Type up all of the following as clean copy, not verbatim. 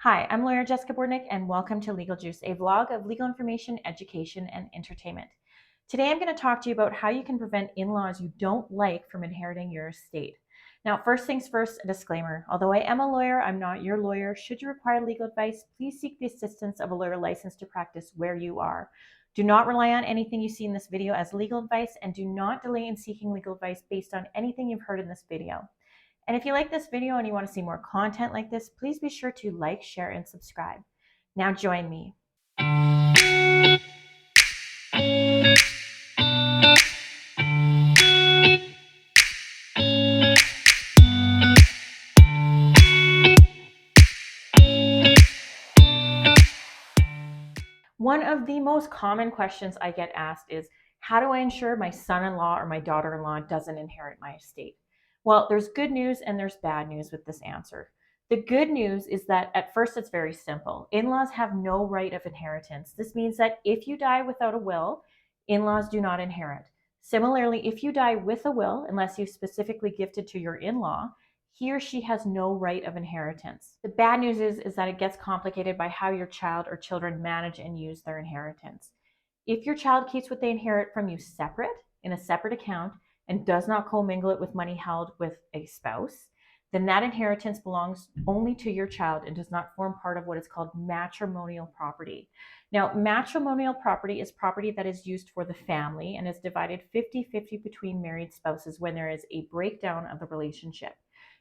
Hi, I'm lawyer Jessica Bordnick, and welcome to Legal Juice, a vlog of legal information, education, and entertainment. Today I'm going to talk to you about how you can prevent in-laws you don't like from inheriting your estate. Now, first things first, a disclaimer. Although I am a lawyer, I'm not your lawyer. Should you require legal advice, please seek the assistance of a lawyer licensed to practice where you are. Do not rely on anything you see in this video as legal advice, and do not delay in seeking legal advice based on anything you've heard in this video. And if you like this video and you want to see more content like this, please be sure to like, share, and subscribe. Now join me. One of the most common questions I get asked is, how do I ensure my son-in-law or my daughter-in-law doesn't inherit my estate? Well, there's good news and there's bad news with this answer. The good news is that at first it's very simple. In-laws have no right of inheritance. This means that if you die without a will, in-laws do not inherit. Similarly, if you die with a will, unless you specifically gifted to your in-law, he or she has no right of inheritance. The bad news is that it gets complicated by how your child or children manage and use their inheritance. If your child keeps what they inherit from you separate, in a separate account, and does not commingle it with money held with a spouse, then that inheritance belongs only to your child and does not form part of what is called matrimonial property. Now, matrimonial property is property that is used for the family and is divided 50-50 between married spouses when there is a breakdown of the relationship.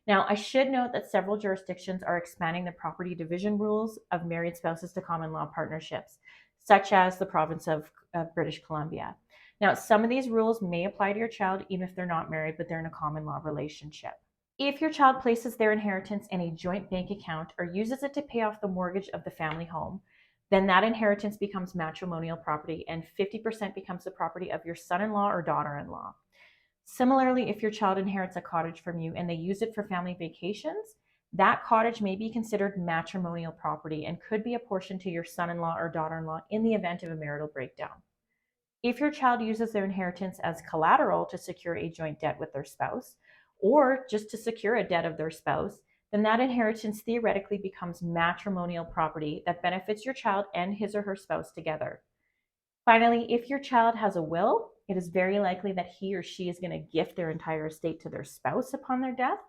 Now, I should note that several jurisdictions are expanding the property division rules of married spouses to common law partnerships, such as the province of British Columbia. Now, some of these rules may apply to your child even if they're not married, but they're in a common law relationship. If your child places their inheritance in a joint bank account or uses it to pay off the mortgage of the family home, then that inheritance becomes matrimonial property and 50% becomes the property of your son-in-law or daughter-in-law. Similarly, if your child inherits a cottage from you and they use it for family vacations, that cottage may be considered matrimonial property and could be apportioned to your son-in-law or daughter-in-law in the event of a marital breakdown. If your child uses their inheritance as collateral to secure a joint debt with their spouse, or just to secure a debt of their spouse, then that inheritance theoretically becomes matrimonial property that benefits your child and his or her spouse together. Finally, if your child has a will, it is very likely that he or she is going to gift their entire estate to their spouse upon their death.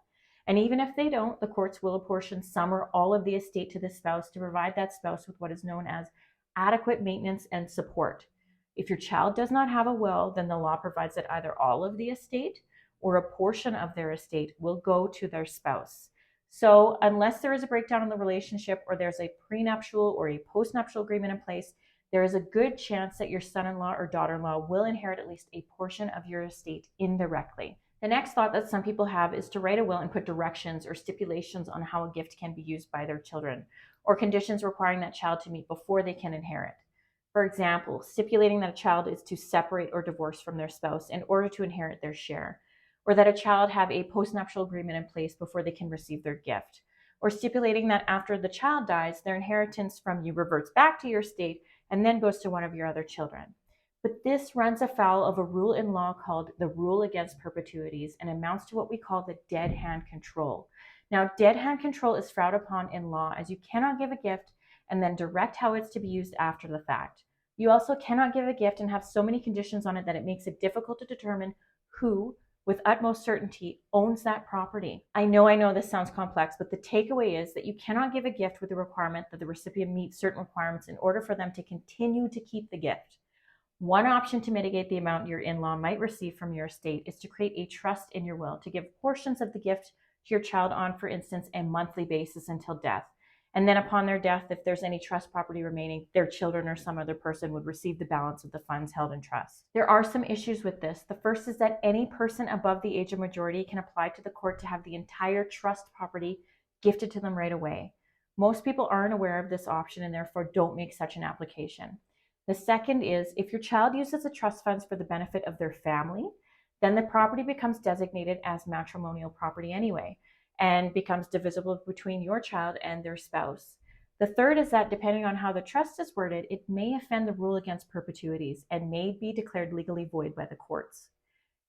And even if they don't, the courts will apportion some or all of the estate to the spouse to provide that spouse with what is known as adequate maintenance and support. If your child does not have a will, then the law provides that either all of the estate or a portion of their estate will go to their spouse. So unless there is a breakdown in the relationship or there's a prenuptial or a postnuptial agreement in place, there is a good chance that your son-in-law or daughter-in-law will inherit at least a portion of your estate indirectly. The next thought that some people have is to write a will and put directions or stipulations on how a gift can be used by their children, or conditions requiring that child to meet before they can inherit. For example, stipulating that a child is to separate or divorce from their spouse in order to inherit their share, or that a child have a postnuptial agreement in place before they can receive their gift, or stipulating that after the child dies, their inheritance from you reverts back to your estate and then goes to one of your other children. But this runs afoul of a rule in law called the rule against perpetuities and amounts to what we call the dead hand control. Now, dead hand control is frowned upon in law as you cannot give a gift and then direct how it's to be used after the fact. You also cannot give a gift and have so many conditions on it that it makes it difficult to determine who, with utmost certainty, owns that property. I know this sounds complex, but the takeaway is that you cannot give a gift with the requirement that the recipient meet certain requirements in order for them to continue to keep the gift. One option to mitigate the amount your in-law might receive from your estate is to create a trust in your will to give portions of the gift to your child on, for instance, a monthly basis until death. And then upon their death, if there's any trust property remaining, their children or some other person would receive the balance of the funds held in trust. There are some issues with this. The first is that any person above the age of majority can apply to the court to have the entire trust property gifted to them right away. Most people aren't aware of this option and therefore don't make such an application. The second is, if your child uses the trust funds for the benefit of their family, then the property becomes designated as matrimonial property anyway and becomes divisible between your child and their spouse. The third is that depending on how the trust is worded, it may offend the rule against perpetuities and may be declared legally void by the courts.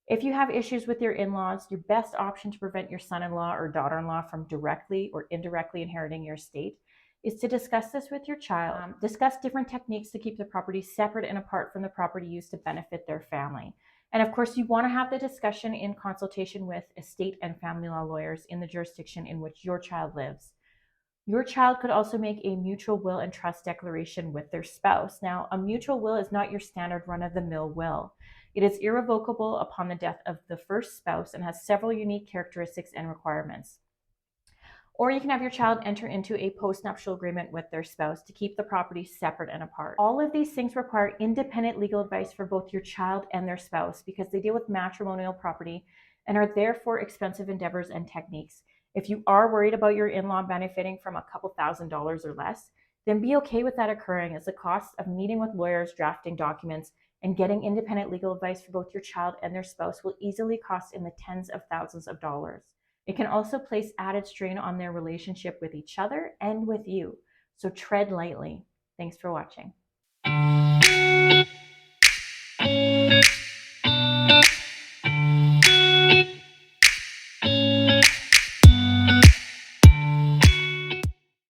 If you have issues with your in-laws, your best option to prevent your son-in-law or daughter-in-law from directly or indirectly inheriting your estate is to discuss this with your child. Discuss different techniques to keep the property separate and apart from the property used to benefit their family. And of course, you want to have the discussion in consultation with estate and family law lawyers in the jurisdiction in which your child lives. Your child could also make a mutual will and trust declaration with their spouse. Now, a mutual will is not your standard run-of-the-mill will. It is irrevocable upon the death of the first spouse and has several unique characteristics and requirements. Or you can have your child enter into a postnuptial agreement with their spouse to keep the property separate and apart. All of these things require independent legal advice for both your child and their spouse because they deal with matrimonial property and are therefore expensive endeavors and techniques. If you are worried about your in-law benefiting from a couple $1,000s or less, then be okay with that occurring, as the cost of meeting with lawyers, drafting documents, and getting independent legal advice for both your child and their spouse will easily cost in the tens of thousands of dollars. It can also place added strain on their relationship with each other and with you. So tread lightly. Thanks for watching.